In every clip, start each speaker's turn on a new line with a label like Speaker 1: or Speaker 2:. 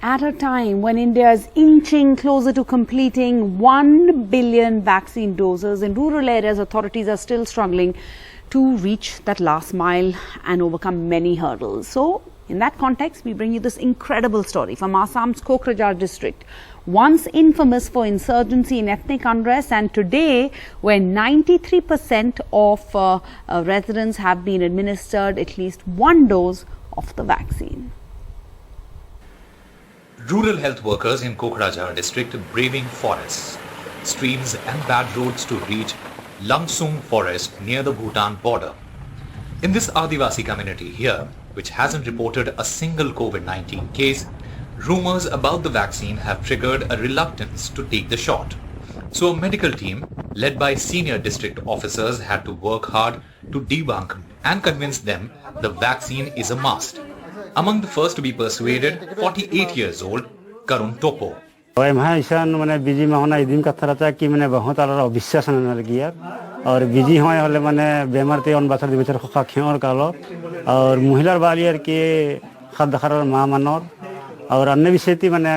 Speaker 1: At a time when India is inching closer to completing 1 billion vaccine doses, in rural areas, authorities are still struggling to reach that last mile and overcome many hurdles. So, in that context, we bring you this incredible story from Assam's Kokrajhar district, once infamous for insurgency and ethnic unrest, and today where 93% of residents have been administered at least one dose of the vaccine.
Speaker 2: Rural health workers in Kokrajhar district braving forests, streams and bad roads to reach Langsung forest near the Bhutan border. In this Adivasi community here, which hasn't reported a single COVID-19 case, rumors about the vaccine have triggered a reluctance to take the shot. So a medical team led by senior district officers had to work hard to debunk and convince them the vaccine is a must. Among the first to be persuaded, 48 years old Karun Topo.
Speaker 3: Busy में होना इदिम कथा रहता है कि मैंने बहुत आला अविश्वास न लगिया और बिजी होए होले माने बेमार ते अन बছর 2 বছর খা খেওর কালো और महिलार बालियर के खाद दखर मा मानर और अन्य विषयती माने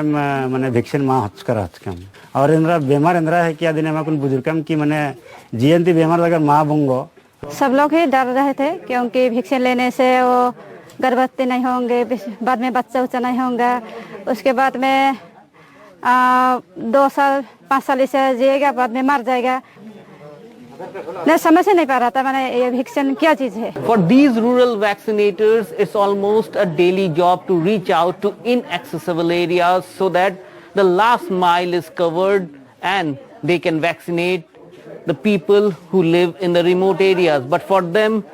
Speaker 3: माने वैक्सीन मा हच कर हच कम और इंद्रा बेमार इंद्रा है क्या दिन में कुन बुजुर्गम की माने जीएनटी बेमार लगा मा बंगो
Speaker 4: सब लोग ही डर रहे थे क्योंकि वैक्सीन लेने से वो गर्भवती नहीं होंगे बाद में बच्चा उच्चा नहीं होगा उसके बाद में 2 साल 5 साल इसे जिएगा बाद में मर जाएगा मैं समझ नहीं पा रहा था मैंने ये वैक्सीन क्या चीज है
Speaker 5: For these rural vaccinators, it's almost a daily job to reach out to inaccessible areas so that the last mile is covered and they can vaccinate the people who live in the remote areas. But for them,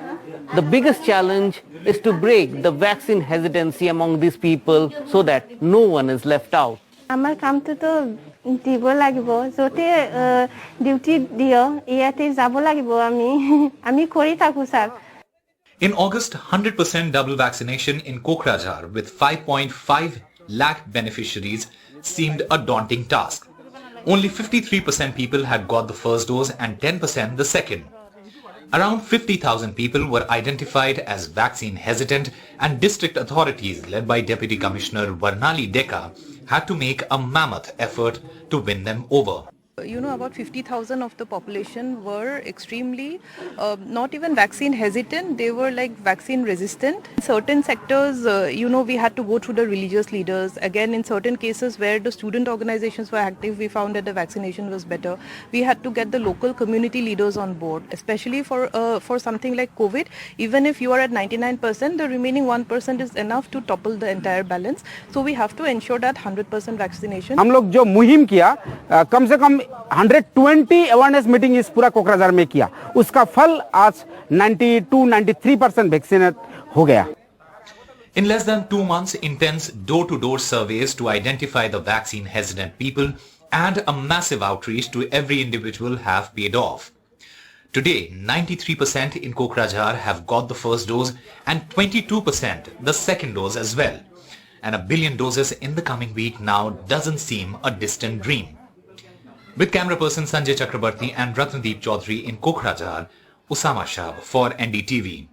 Speaker 5: the biggest challenge is to break the vaccine hesitancy among these people so that no one is left out.
Speaker 4: আমার কাম তো দিব লাগিব জতে duty দিও ইয়াতে যাব লাগিব আমি কৰি থাকো sir
Speaker 2: In August, 100% double vaccination in Kokrajhar with 5.5 lakh beneficiaries seemed a daunting task. Only 53% people had got the first dose and 10% the second. Around 50,000 people were identified as vaccine hesitant, and district authorities led by Deputy Commissioner Varnali Deka had to make a mammoth effort to win them over.
Speaker 6: About 50,000 of the population were extremely not even vaccine hesitant, they were like vaccine resistant. In certain sectors, we had to go through the religious leaders. Again, in certain cases where the student organizations were active, we found that the vaccination was better. We had to get the local community leaders on board, especially for something like COVID. Even if you are at 99%, the remaining 1% is enough to topple the entire balance. So we have to ensure that 100% vaccination.
Speaker 7: हम लोग जो मुहिम किया कम से कम 120 awareness meeting इस पूरा कोकराझार में किया उसका फल आज 92-93% वैक्सीनेट हो गया
Speaker 2: In less than 2 months, intense door-to-door surveys to identify the vaccine-hesitant people and a massive outreach to every individual have paid off. Today, 93% in Kokrajhar have got the first dose and 22% the second dose as well. And 1 billion doses in the coming week now doesn't seem a distant dream. With camera person Sanjay Chakrabarti and Ratnadeep Chaudhary in Kokrajhar, Usama Shah for NDTV.